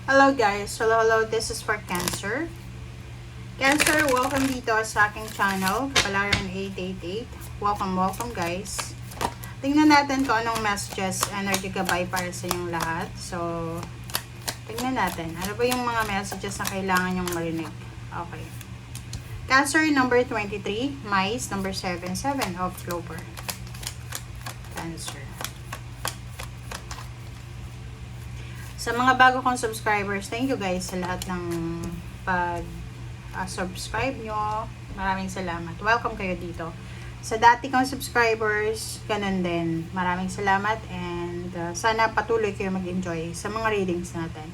Hello guys, hello, this is for Cancer. Cancer, welcome dito sa aking channel, Kapalaran 888. Welcome guys. Tingnan natin kung anong messages, energy gabay para sa inyong lahat. So, tingnan natin. Ano ba yung mga messages na kailangan yung marinig? Okay. Cancer, number 23, Mais, number 77 of Clover. Cancer. Sa mga bago kong subscribers, thank you guys sa lahat ng pag-subscribe nyo. Maraming salamat. Welcome kayo dito. Sa dati kong subscribers, ganun din. Maraming salamat and sana patuloy kayo mag-enjoy sa mga readings natin.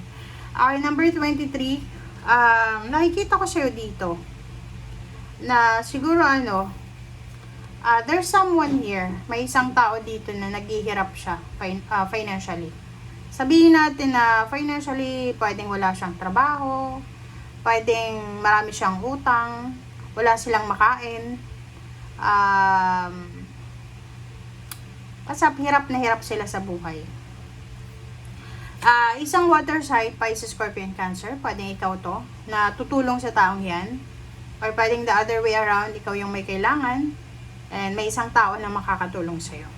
Okay, number 23. Nakikita ko sa'yo dito na siguro there's someone here. May isang tao dito na naghihirap siya financially. Sabihin natin na financially, pwedeng wala siyang trabaho, pwedeng marami siyang utang, wala silang makain. Kasi hirap na hirap sila sa buhay. Isang water sign, Pisces, Scorpion, Cancer, pwedeng ikaw to, na tutulong sa taong yan. Or pwedeng the other way around, ikaw yung may kailangan, and may isang tao na makakatulong sa'yo.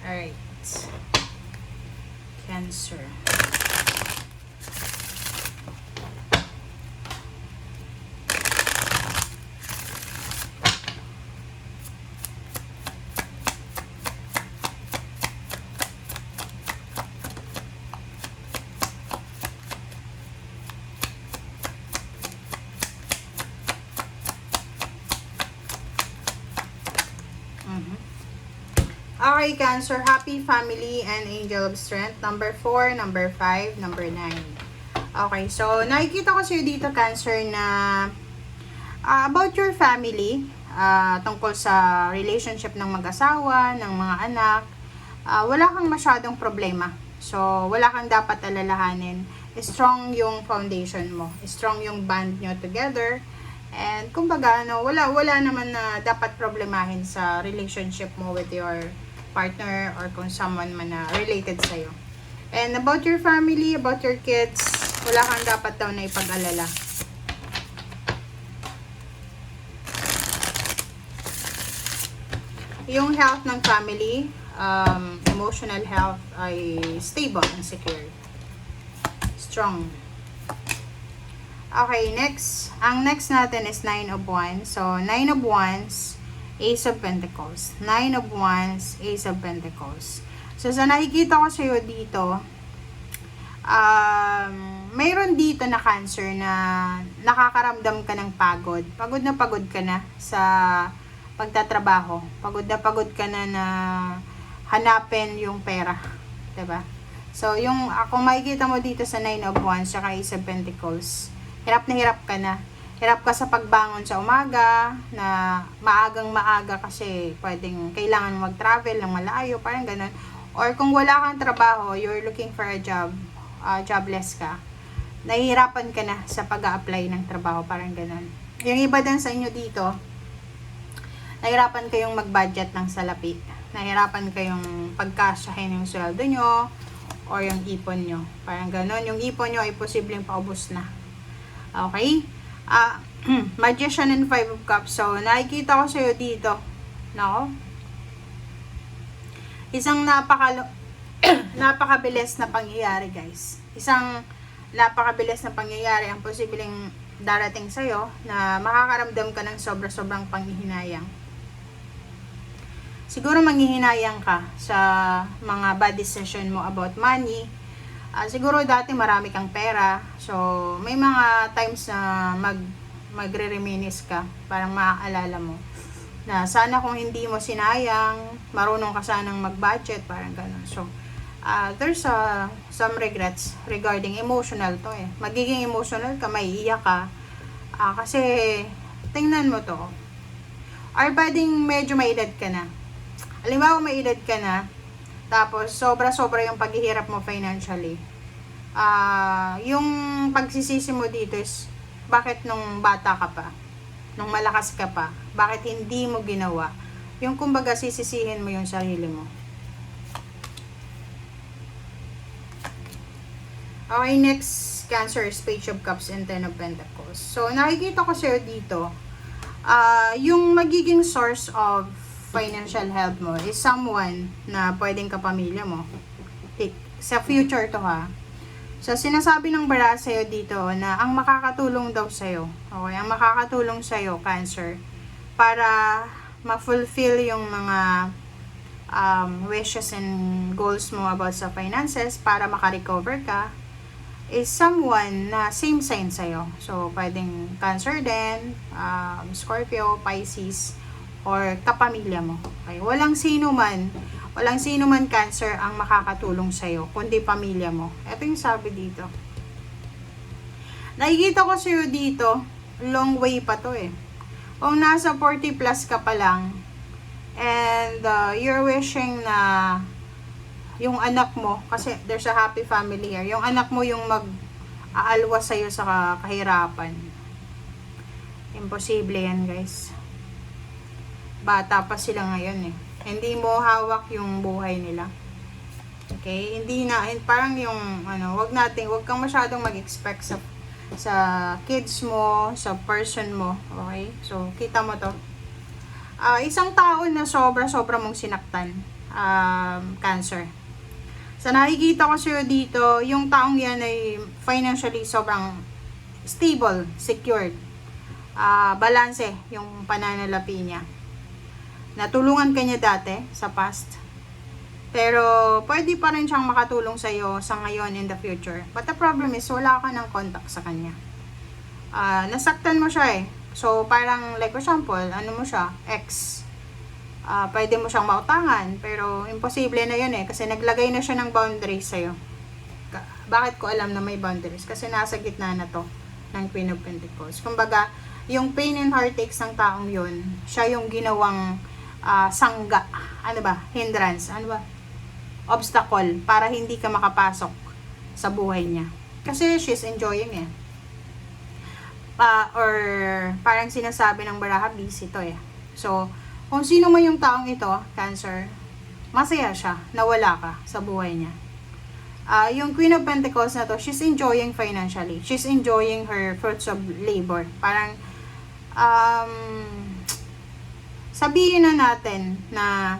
Alright. Cancer. Okay, Cancer, happy family and angel of strength. Number 4, number 5, number 9. Okay, so nakikita ko sa'yo dito, Cancer, na about your family, tungkol sa relationship ng mag-asawa, ng mga anak, wala kang masyadong problema. So, wala kang dapat alalahanin. Strong yung foundation mo. Strong yung bond nyo together. And kumbaga, wala naman na dapat problemahin sa relationship mo with your partner or kung someone man na related sa'yo. And about your family, about your kids, wala kang dapat daw na ipag-alala. Yung health ng family, emotional health ay stable and secure. Strong. Okay, next. Ang next natin is 9 of Wands. So, 9 of Wands, Ace of Pentacles. 9 of Wands, Ace of Pentacles. So, sa nakikita ko sa'yo dito, mayroon dito na Cancer na nakakaramdam ka ng pagod. Pagod ka na sa pagtatrabaho. Pagod ka na hanapin yung pera. Diba? So, kung makikita mo dito sa 9 of Wands, saka Ace of Pentacles, hirap na hirap ka na. Hirap ka sa pagbangon sa umaga, na maaga kasi kailangan mag-travel ng malayo, parang ganun. Or kung wala kang trabaho, you're looking for a job, jobless ka, nahihirapan ka na sa pag-a-apply ng trabaho, parang ganun. Yung iba din sa inyo dito, nahihirapan kayong mag-budget ng salapi. Nahihirapan kayong pagkasyahin yung sweldo nyo, or yung ipon nyo. Parang ganun. Yung ipon nyo ay posibleng paubos na. Okay? Magician and 5 of Cups. So, nakikita ko sa'yo dito. No? Isang napakabilis na pangyayari, guys. Isang napakabilis na pangyayari ang posibleng darating sa'yo na makakaramdam ka ng sobrang panghihinayang. Siguro manghihinayang ka sa mga bad decision mo about money. Siguro dati marami kang pera. So, may mga times na magre-reminisce ka. Parang maaalala mo na sana kung hindi mo sinayang, marunong ka sanang mag-budget. Parang gano'n. So, there's some regrets regarding emotional to eh. Magiging emotional ka, maiiyak ka. Kasi, tingnan mo to. Or pwedeng medyo may edad ka na. Halimbawa, may edad ka na. Tapos, sobra-sobra yung paghihirap mo financially. Yung pagsisisi mo dito is, bakit nung bata ka pa, nung malakas ka pa, bakit hindi mo ginawa? Yung kumbaga sisisihin mo yung sarili mo. Okay, next Cancer is Page of Cups and Ten of Pentacles. So, nakikita ko sa'yo dito, yung magiging source of financial help mo is someone na pwedeng kapamilya mo. Sa future to ha. So, sinasabi ng bara sa'yo dito na ang makakatulong daw sa'yo. Okay, ang makakatulong sa'yo, Cancer, para ma-fulfill yung mga wishes and goals mo about sa finances, para makarecover ka, is someone na same sign sa'yo. So, pwedeng Cancer din, Scorpio, Pisces, or kapamilya mo. Okay? Walang sino man Cancer ang makakatulong sa'yo, kundi pamilya mo. Ito yung sabi dito. Nakikita ko sa'yo dito, long way pa to eh. Kung nasa 40 plus ka pa lang, and you're wishing na yung anak mo, kasi there's a happy family here, yung anak mo yung mag-aalwa sa'yo sa kahirapan. Imposible yan, guys. Bata pa sila ngayon eh. Hindi mo hawak yung buhay nila. Okay? Hindi na, parang yung, wag kang masyadong mag-expect sa kids mo, sa person mo. Okay? So, kita mo to. Isang tao na sobra mong sinaktan. Cancer. Sa nakikita ko sa'yo dito, yung taong yan ay financially sobrang stable, secured. Balanse yung pananalapi niya. Natulungan ka niya dati sa past. Pero pwede pa rin siyang makatulong sa'yo sa ngayon in the future. But the problem is, wala ka ng contact sa kanya. Nasaktan mo siya eh. So parang like for example, mo siya, ex. Pwede mo siyang mautangan, pero imposible na yun eh, kasi naglagay na siya ng boundaries sa'yo. Bakit ko alam na may boundaries? Kasi nasa gitna na to ng Queen of Pentacles. Kumbaga, yung pain and heartaches ng taong yun, siya yung ginawang sangga, hindrance, obstacle, para hindi ka makapasok sa buhay niya. Kasi she's enjoying eh. Or parang sinasabi ng baraha, busy to eh. So, kung sino man yung taong ito, Cancer, masaya siya na wala ka sa buhay niya. Yung Queen of Pentacles na to, she's enjoying financially. She's enjoying her fruits of labor. Parang, sabihin na natin na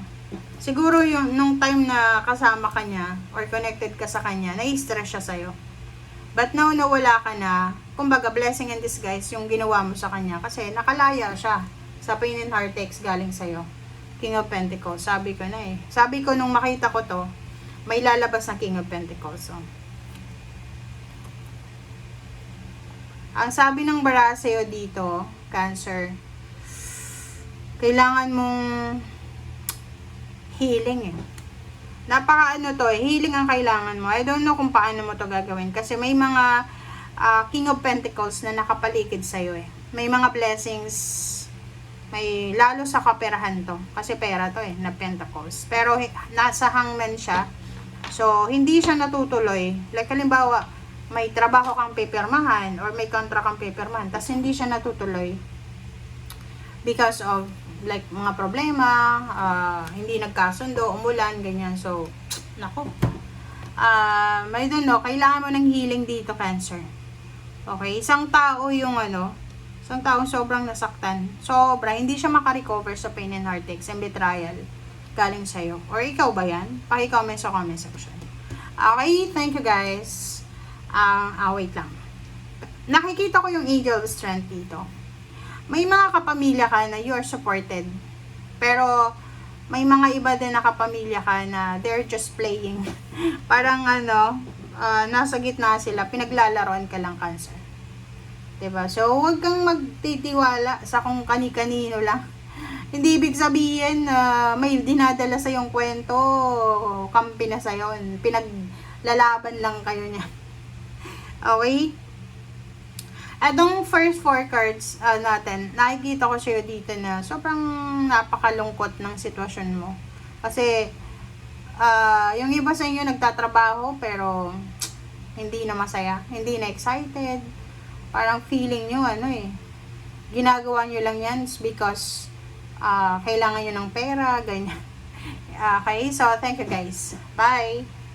siguro yung nung time na kasama ka niya or connected ka sa kanya, nai-stress siya sa'yo. But now na wala ka na, kumbaga blessing in disguise yung ginawa mo sa kanya kasi nakalaya siya sa pain and heartaches galing sa'yo. King of Pentacles, sabi ko na eh. Sabi ko nung makita ko to, may lalabas na King of Pentacles. So, ang sabi ng bara sa'yo dito, Cancer, kailangan mong healing eh. Healing ang kailangan mo. I don't know kung paano mo to gagawin kasi may mga King of Pentacles na nakapaligid sa'yo eh. May mga blessings, may lalo sa kaperahan to. Kasi pera to eh, na Pentacles. Pero nasa hangman siya. So, hindi siya natutuloy. Like, halimbawa, may trabaho kang pipirmahan or may contract kang pipirmahan, tas hindi siya natutuloy. Because of, like, mga problema, hindi nagkasundo, umulan, ganyan. So, nako. I don't know, kailangan mo ng healing dito, Cancer. Okay? Isang tao yung isang taong sobrang nasaktan. Sobra. Hindi siya makarecover sa pain and heartaches and betrayal galing sa'yo. Or ikaw ba yan? Paki-comment sa comment section. Okay, thank you guys. Wait lang. Nakikita ko yung Angel of Strength dito. May mga kapamilya ka na you are supported. Pero may mga iba din na kapamilya ka na they're just playing. Parang nasa gitna sila. Pinaglalaroan ka lang, Cancer. Diba? So, huwag kang magtitiwala sa kung kani-kanino lang. Hindi ibig sabihin na may dinadala sa yung kwento, kampi na sa yon. Pinaglalaban lang kayo niya. Okay? Atong first 4 cards natin, nakikita ko sa'yo dito na sobrang napakalungkot ng sitwasyon mo. Kasi, yung iba sa inyo nagtatrabaho pero hindi na masaya, hindi na excited. Parang feeling nyo ginagawa nyo lang yan is because kailangan nyo ng pera, ganyan. Okay, so thank you guys. Bye!